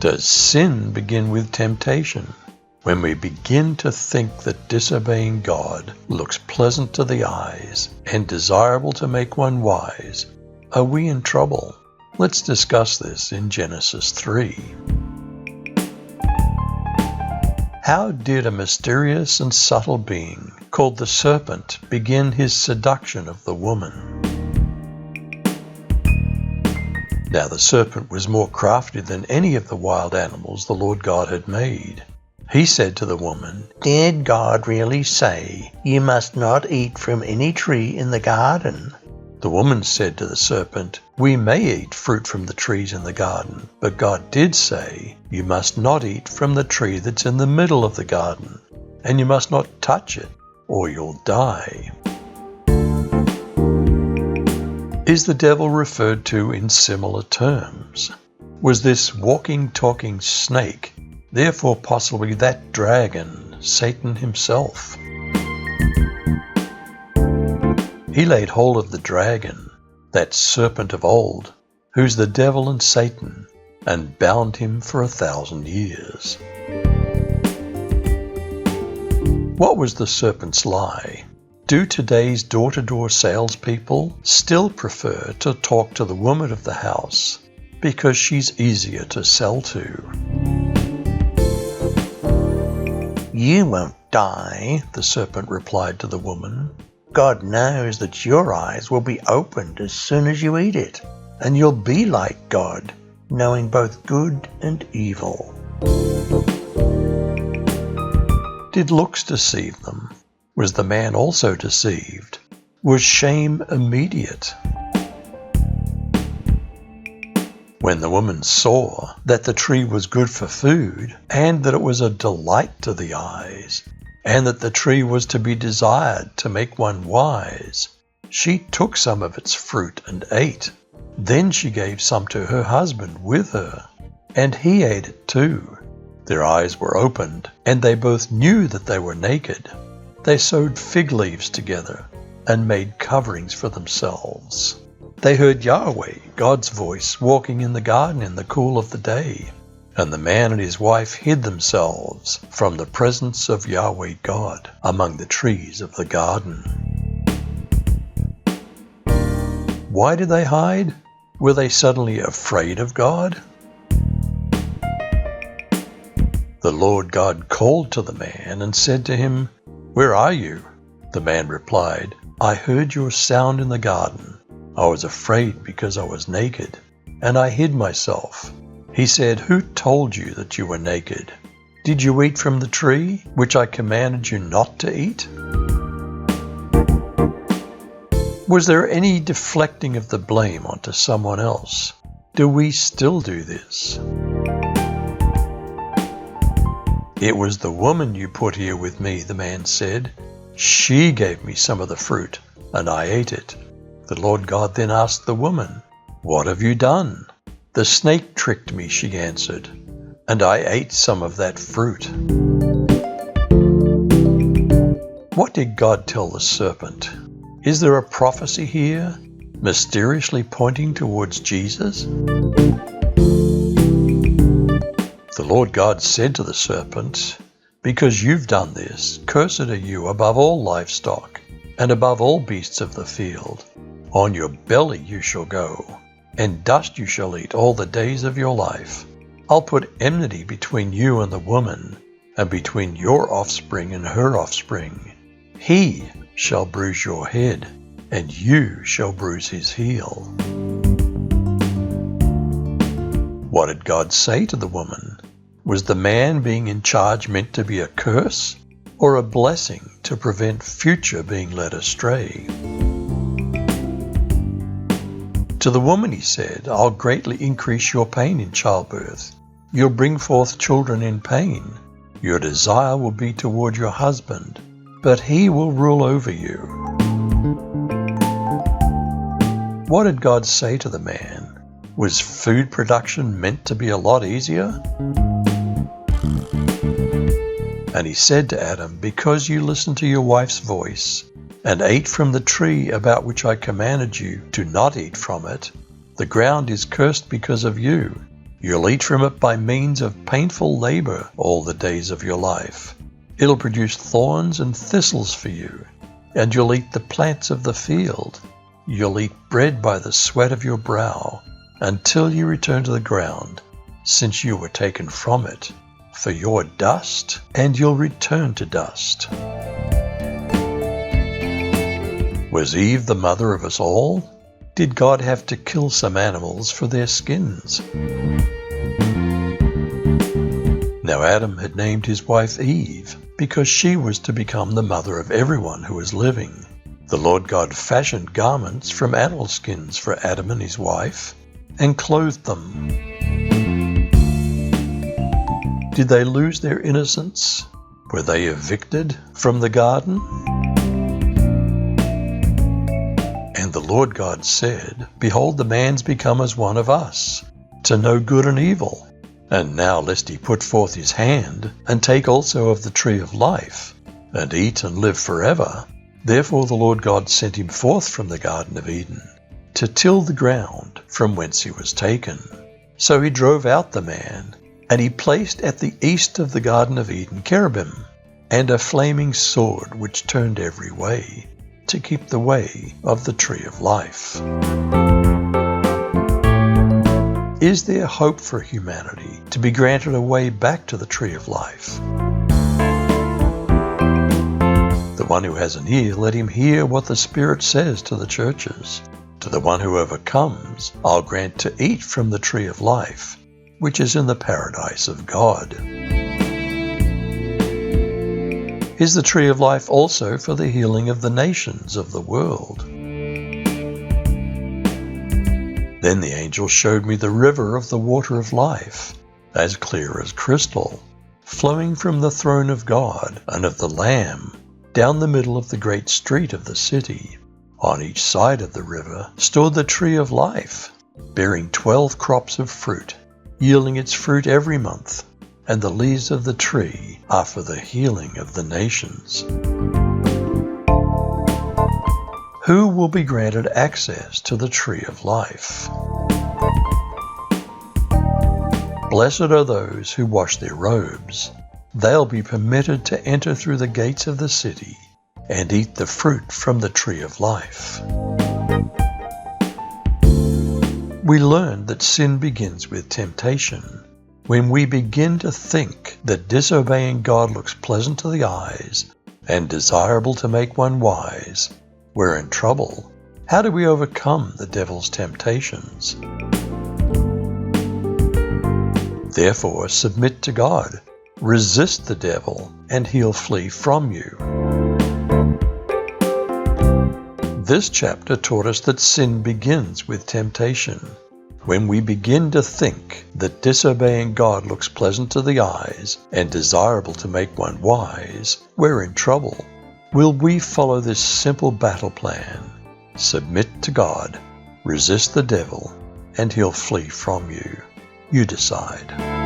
Does sin begin with temptation? When we begin to think that disobeying God looks pleasant to the eyes and desirable to make one wise, are we in trouble? Let's discuss this in Genesis 3. How did a mysterious and subtle being called the serpent begin his seduction of the woman? Now the serpent was more crafty than any of the wild animals the Lord God had made. He said to the woman, "Did God really say, 'You must not eat from any tree in the garden'?" The woman said to the serpent, "We may eat fruit from the trees in the garden, but God did say, 'You must not eat from the tree that's in the middle of the garden, and you must not touch it, or you'll die.'" Is the devil referred to in similar terms? Was this walking, talking snake therefore possibly that dragon, Satan himself? He laid hold of the dragon, that serpent of old, who's the devil and Satan, and bound him for 1,000 years. What was the serpent's lie? Do today's door-to-door salespeople still prefer to talk to the woman of the house because she's easier to sell to? "You won't die," the serpent replied to the woman. "God knows that your eyes will be opened as soon as you eat it, and you'll be like God, knowing both good and evil." Did looks deceive them? Was the man also deceived? Was shame immediate? When the woman saw that the tree was good for food, and that it was a delight to the eyes, and that the tree was to be desired to make one wise, she took some of its fruit and ate. Then she gave some to her husband with her, and he ate it too. Their eyes were opened, and they both knew that they were naked. They sewed fig leaves together and made coverings for themselves. They heard Yahweh, God's voice, walking in the garden in the cool of the day. And the man and his wife hid themselves from the presence of Yahweh God among the trees of the garden. Why did they hide? Were they suddenly afraid of God? The Lord God called to the man and said to him, "Where are you?" The man replied, "I heard your sound in the garden. I was afraid because I was naked, and I hid myself." He said, "Who told you that you were naked? Did you eat from the tree which I commanded you not to eat?" Was there any deflecting of the blame onto someone else? Do we still do this? "It was the woman you put here with me," the man said. "She gave me some of the fruit, and I ate it." The Lord God then asked the woman, "What have you done?" "The snake tricked me," she answered, "and I ate some of that fruit." What did God tell the serpent? Is there a prophecy here, mysteriously pointing towards Jesus? The Lord God said to the serpent, "Because you've done this, cursed are you above all livestock, and above all beasts of the field. On your belly you shall go, and dust you shall eat all the days of your life. I'll put enmity between you and the woman, and between your offspring and her offspring. He shall bruise your head, and you shall bruise his heel." What did God say to the woman? Was the man being in charge meant to be a curse, or a blessing to prevent future being led astray? To the woman he said, "I'll greatly increase your pain in childbirth. You'll bring forth children in pain. Your desire will be toward your husband, but he will rule over you." What did God say to the man? Was food production meant to be a lot easier? And he said to Adam, "Because you listened to your wife's voice and ate from the tree about which I commanded you to not eat from it, the ground is cursed because of you. You'll eat from it by means of painful labor all the days of your life. It'll produce thorns and thistles for you, and you'll eat the plants of the field. You'll eat bread by the sweat of your brow, until you return to the ground, since you were taken from it. For you're dust, and you'll return to dust. Was Eve the mother of us all? Did God have to kill some animals for their skins? Now Adam had named his wife Eve, because she was to become the mother of everyone who is living. The Lord God fashioned garments from animal skins for Adam and his wife, and clothed them. Did they lose their innocence? Were they evicted from the garden? And the Lord God said, Behold, the man's become as one of us, to know good and evil. And now lest he put forth his hand, and take also of the tree of life, and eat and live forever. Therefore the Lord God sent him forth from the Garden of Eden, to till the ground from whence he was taken. So he drove out the man, and he placed at the east of the Garden of Eden cherubim, and a flaming sword which turned every way, to keep the way of the tree of life. Is there hope for humanity to be granted a way back to the tree of life? The one who has an ear, let him hear what the Spirit says to the churches. To the one who overcomes, I'll grant to eat from the tree of life, which is in the paradise of God. Is the tree of life also for the healing of the nations of the world? Then the angel showed me the river of the water of life, as clear as crystal, flowing from the throne of God and of the Lamb, down the middle of the great street of the city. On each side of the river stood the tree of life, bearing 12 crops of fruit, yielding its fruit every month, and the leaves of the tree are for the healing of the nations. Who will be granted access to the tree of life? Blessed are those who wash their robes. They'll be permitted to enter through the gates of the city and eat the fruit from the tree of life. We learned that sin begins with temptation. When we begin to think that disobeying God looks pleasant to the eyes and desirable to make one wise, we're in trouble. How do we overcome the devil's temptations? Therefore, submit to God. Resist the devil, and he'll flee from you. This chapter taught us that sin begins with temptation. When we begin to think that disobeying God looks pleasant to the eyes and desirable to make one wise, we're in trouble. Will we follow this simple battle plan? Submit to God, resist the devil, and he'll flee from you. You decide.